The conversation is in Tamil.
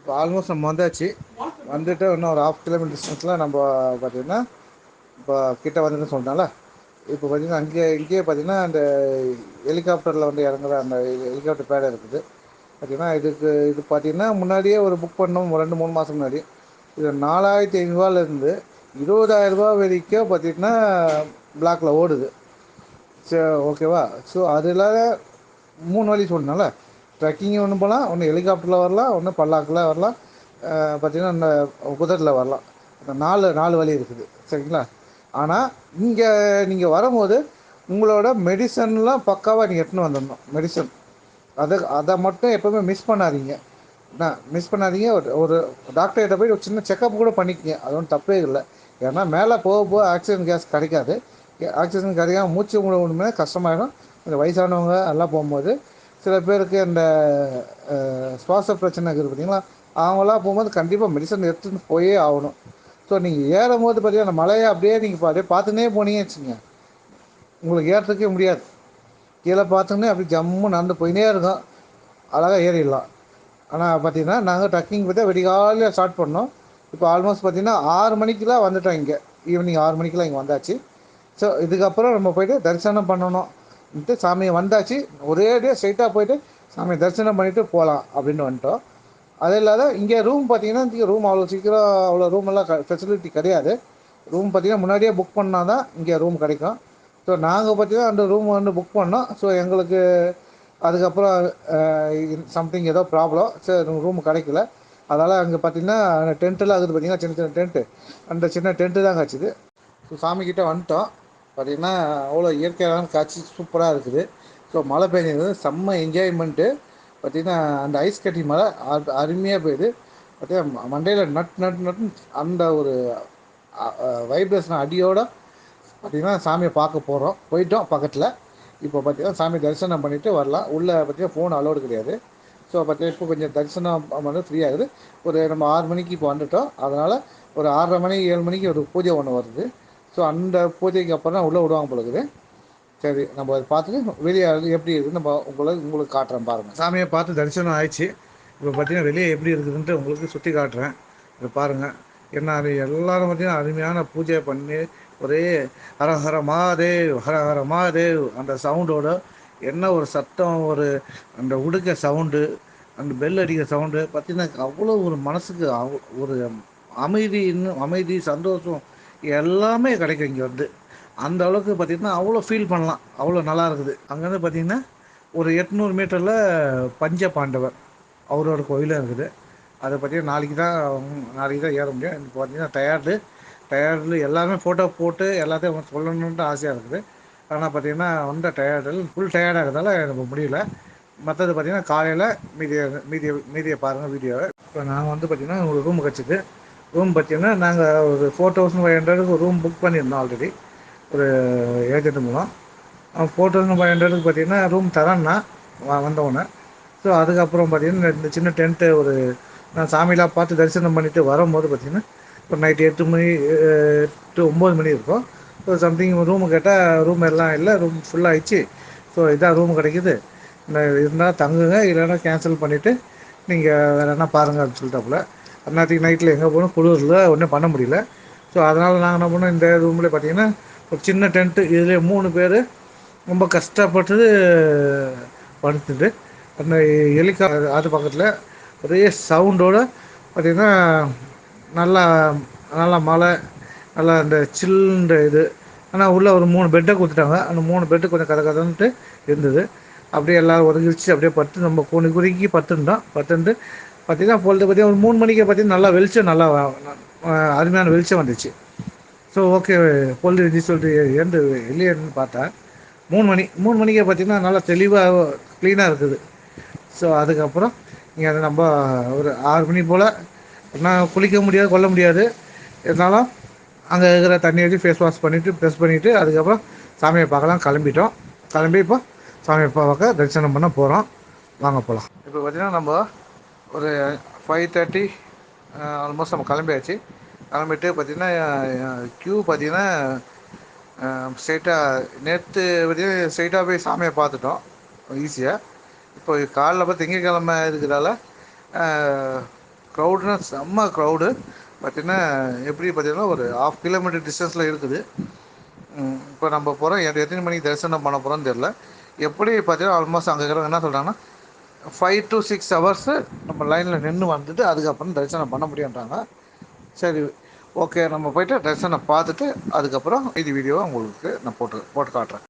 இப்போ ஆல்மோஸ்ட் நம்ம வந்தாச்சு. வந்துட்டு இன்னும் ஒரு 1/2 கிலோமீட்டர் டிஸ்டன்ஸில் நம்ம பார்த்தீங்கன்னா இப்போ கிட்ட வந்துன்னு சொல்லிட்டோம்ல. இப்போ பார்த்தீங்கன்னா இங்கேயே பார்த்தீங்கன்னா அந்த ஹெலிகாப்டரில் வந்து இறங்குற அந்த ஹெலிகாப்டர் பேட் இருக்குது. பார்த்தீங்கன்னா இது பார்த்தீங்கன்னா முன்னாடியே ஒரு புக் பண்ணோம் 2-3 மாதம் முன்னாடி. இது 4500 20,000 வரைக்கும் பார்த்தீங்கன்னா பிளாக்ல ஓடுது. சரி, ஓகேவா? ஸோ அதில் 3 வழி சொன்னேன்ல. ட்ரெக்கிங் ஒன்று போகலாம், ஒன்று ஹெலிகாப்டரில் வரலாம், ஒன்று பல்லாக்கில் வரலாம், பார்த்தீங்கன்னா இந்த குதிரையில் வரலாம். இந்த 4 வழி இருக்குது, சரிங்களா? ஆனால் இங்கே நீங்கள் வரும்போது உங்களோட மெடிசன்லாம் பக்காவாக நீங்கள் எடுத்துன்னு வந்துடணும். மெடிசன் அதை மட்டும் எப்போவுமே மிஸ் பண்ணாதீங்க. என்ன மிஸ் பண்ணாதீங்க. ஒரு ஒரு டாக்டர்கிட்ட போய் ஒரு சின்ன செக்கப் கூட பண்ணிக்கங்க, அது ஒன்றும் தப்பே இல்லை. ஏன்னா மேலே போக போக ஆக்சிஜன் கேஸ் கிடைக்காது. ஆக்சிஜன் கிடைக்காம மூச்சு விடணுமே கஷ்டமாயிடும். இந்த வயசானவங்க எல்லாம் போகும்போது சில பேருக்கு இந்த சுவாச பிரச்சனை இருக்குது பார்த்தீங்களா, அவங்களாம் போகும்போது கண்டிப்பாக மெடிசன் எடுத்துகிட்டு போயே ஆகணும். ஸோ நீங்கள் ஏறும் போது பார்த்தீங்கன்னா அந்த மலையை அப்படியே நீங்கள் அப்படியே பார்த்துன்னே போனீங்கன்னு வச்சுங்க, உங்களுக்கு ஏறத்துக்கே முடியாது. கீழே பார்த்துன்னே அப்படி ஜம்மு நடந்து போயினே இருக்கும், அழகாக ஏறிடலாம். ஆனால் பார்த்தீங்கன்னா நாங்கள் ட்ரக்கிங் பார்த்தா வெடிகாலையில் ஸ்டார்ட் பண்ணோம். இப்போ ஆல்மோஸ்ட் பார்த்தீங்கன்னா 6 மணிக்கெலாம் வந்துட்டோம் இங்கே. ஈவினிங் 6 மணிக்கெலாம் இங்கே வந்தாச்சு. ஸோ இதுக்கப்புறம் நம்ம போய்ட்டு தரிசனம் பண்ணணும்ன்ட்டு சாமியை வந்தாச்சு. ஒரேடியாக ஸ்ட்ரைட்டாக போய்ட்டு சாமியை தரிசனம் பண்ணிவிட்டு போகலாம் அப்படின்னு வந்துட்டோம். அது இல்லாத இங்கே ரூம் பார்த்தீங்கன்னா இங்கே ரூம் அவ்வளோ சீக்கிரம் அவ்வளோ ரூம் எல்லாம் ஃபெசிலிட்டி கிடையாது. ரூம் பார்த்தீங்கன்னா முன்னாடியே புக் பண்ணால் தான் இங்கே ரூம் கிடைக்கும். ஸோ நாங்கள் பார்த்தீங்கன்னா அந்த ரூம் வந்து புக் பண்ணோம். ஸோ எங்களுக்கு அதுக்கப்புறம் சம்திங் ஏதோ ப்ராப்ளம், சரி ரூம் கிடைக்கல. அதனால் அங்கே பார்த்தீங்கன்னா டென்ட்டெல்லாம் இருக்குது பார்த்தீங்கன்னா, சின்ன சின்ன டென்ட்டு, அந்த சின்ன டென்ட்டு தான் கிடச்சிது. ஸோ சாமிக்கிட்ட வந்துட்டோம். பார்த்திங்கன்னா அவ்வளோ இயற்கையான காட்சி சூப்பராக இருக்குது. ஸோ மழை பெய்யுது, செம்ம என்ஜாய்மெண்ட்டு. பார்த்திங்கன்னா அந்த ஐஸ் கட்டி மழை அருமையாக பெய்யுது. பார்த்திங்கன்னா மண்டையில் நட்டுன்னு அந்த ஒரு வைப்ரேஷன் அடியோட பார்த்திங்கன்னா சாமியை பார்க்க போகிறோம். போயிட்டோம் பக்கத்தில். இப்போ பார்த்திங்கன்னா சாமி தரிசனம் பண்ணிவிட்டு வரலாம். உள்ளே பார்த்திங்கன்னா ஃபோன் அலோடு கிடையாது. ஸோ பார்த்திங்கன்னா இப்போ கொஞ்சம் தரிசனம் வந்து ஃப்ரீ ஆகுது. ஒரு நம்ம 6 மணிக்கு இப்போ வந்துட்டோம். அதனால் ஒரு 6:30 மணி 7 மணிக்கு ஒரு பூஜை ஒன்று வருது. ஸோ அந்த பூஜைக்கு அப்புறம் தான் உள்ளே விடுவாங்க போல இருக்குது. சரி, நம்ம அதை பார்த்துட்டு வெளியே எப்படி இருக்குதுன்னு நம்ம உங்களுக்கு காட்டுறேன் பாருங்கள். சாமியை பார்த்து தரிசனம் ஆயிடுச்சு. இப்போ பார்த்தீங்கன்னா வெளியே எப்படி இருக்குதுன்ட்டு உங்களுக்கு சுற்றி காட்டுறேன். இப்போ பாருங்கள். என்ன அது எல்லோரும் பார்த்தீங்கன்னா அருமையான பூஜை பண்ணி ஒரே ஹர ஹர மகாதேவ் ஹர ஹர மகாதேவ் அந்த சவுண்டோட என்ன ஒரு சத்தம், ஒரு அந்த உடுக்க சவுண்டு, அந்த பெல் அடிக்கிற சவுண்டு பார்த்திங்கன்னா அவ்வளோ ஒரு மனசுக்கு ஒரு அமைதி, இன்னும் அமைதி, சந்தோஷம் எல்லாமே கிடைக்கும் இங்கே வந்து. அந்த அளவுக்கு பார்த்திங்கன்னா அவ்வளோ ஃபீல் பண்ணலாம், அவ்வளோ நல்லா இருக்குது. அங்கேருந்து பார்த்திங்கன்னா ஒரு 800 மீட்டரில் பஞ்ச பாண்டவர் அவரோட கோயிலும் இருக்குது. அதை பற்றியும் நாளைக்கு தான் ஏற முடியும். இப்போ பார்த்திங்கன்னா டயர்டில் எல்லாமே ஃபோட்டோ போட்டு எல்லாத்தையும் சொல்லணுன்ட்டு ஆசையாக இருக்குது. ஆனால் பார்த்திங்கன்னா வந்த ஃபுல் டயர்டாக இருக்கிறதால எனக்கு முடியல. மற்றது பார்த்திங்கன்னா காலையில் மீதியை பாருங்கள் வீடியோவை. இப்போ நாங்கள் வந்து பார்த்திங்கன்னா ஒரு ரூம் கிடச்சிது. ரூம் பார்த்திங்கன்னா நாங்கள் ஒரு 4500 ரூம் புக் பண்ணியிருந்தோம் ஆல்ரெடி ஒரு ஏஜென்ட் மூலம். 4500 பார்த்திங்கன்னா ரூம் தரேன்னா வந்தவொடனே. ஸோ அதுக்கப்புறம் பார்த்திங்கன்னா இந்த சின்ன டென்ட்டு ஒரு நான் சாமியெலாம் பார்த்து தரிசனம் பண்ணிவிட்டு வரும்போது பார்த்திங்கன்னா ஒரு நைட்டு 8 மணி டு 9 மணி இருக்கும். ஸோ சம்திங் ரூமு கேட்டால் ரூம் எல்லாம் இல்லை, ரூம் ஃபுல்லாகிடுச்சு. ஸோ இதான் ரூம் கிடைக்கிது, இருந்தால் தங்குங்க, இல்லைன்னா கேன்சல் பண்ணிவிட்டு நீங்கள் வேறு என்ன பாருங்கள் அப்படின்னு சொல்லிட்டாப்புல. அந்நேரத்துக்கு நைட்டில் எங்கே போகணும், குளிரில் ஒன்றும் பண்ண முடியல. ஸோ அதனால் நாங்கள் என்ன பண்ணோம், இந்த ரூமில் பார்த்திங்கன்னா ஒரு சின்ன டென்ட்டு, இதிலே 3 பேர் ரொம்ப கஷ்டப்பட்டு படுத்துட்டு அந்த அது பக்கத்தில் ஒரே சவுண்டோடு பார்த்திங்கன்னா நல்லா நல்லா மழை, நல்லா அந்த சில்லுன்ற இது. ஆனால் உள்ளே ஒரு 3 பெட்டை கொடுத்துட்டாங்க. அந்த 3 பெட்டு கொஞ்சம் கதன்ட்டு இருந்தது. அப்படியே எல்லோரும் ஒதுங்கிச்சு அப்படியே படுத்து நம்ம குறுக்கி படுத்துட்டு பார்த்திங்கன்னா பொழுது பார்த்திங்கன்னா ஒரு 3 மணிக்கு பார்த்திங்கன்னா நல்லா வெளிச்சம், நல்லா அருமையான வெளிச்சம் வந்துச்சு. ஸோ ஓகே பொழுது இருந்துச்சு சொல்லிட்டு எழுந்து வெளியே பார்த்தா 3 மணிக்கே பார்த்திங்கன்னா நல்லா தெளிவாக க்ளீனாக இருக்குது. ஸோ அதுக்கப்புறம் இங்கே அதை நம்ம ஒரு 6 மணி போல் நான் குளிக்க முடியாது, கொல்ல முடியாது, இருந்தாலும் அங்கே இருக்கிற தண்ணி வச்சு ஃபேஸ் வாஷ் பண்ணிவிட்டு ப்ரெஸ் பண்ணிவிட்டு அதுக்கப்புறம் சாமியை பார்க்கலாம் கிளம்பிட்டோம். கிளம்பி இப்போ சாமியை பார்க்க தரிசனம் பண்ண போகிறோம். வாங்க போகலாம். இப்போ பார்த்திங்கன்னா நம்ம ஒரு 5:30 ஆல்மோஸ்ட் நம்ம கிளம்பியாச்சு. கிளம்பிட்டு பார்த்திங்கன்னா க்யூ பார்த்திங்கன்னா ஸ்ட்ரெயிட்டாக நேற்று பார்த்திங்கன்னா ஸ்ட்ரெயிட்டாக போய் சாமியை பார்த்துட்டோம் ஈஸியாக. இப்போ காலைல பார்த்து திங்கக்கிழமை இருக்கிறதால க்ரௌடுனா செம்ம க்ரௌடு. பாத்தீங்கன்னா எப்படி பாத்தீங்கன்னா ஒரு 1/2 கிலோமீட்டர் டிஸ்டன்ஸில் இருக்குது. இப்போ நம்ம போகிறோம் எத்தனை மணிக்கு தரிசனம் பண்ண போகிறோம்னு தெரில. எப்படி பார்த்தீங்கன்னா ஆல்மோஸ்ட் அங்கே இருக்கிறவங்க என்ன சொல்கிறாங்கன்னா 5 to 6 ஹவர்ஸு நம்ம லைனில் நின்று வந்துட்டு அதுக்கப்புறம் தரிசனம் பண்ண முடியுன்றாங்க. சரி, ஓகே, நம்ம போய்ட்டு தரிசனம் பார்த்துட்டு அதுக்கப்புறம் இது வீடியோவை உங்களுக்கு நான் போட்டு காட்டுறேன்.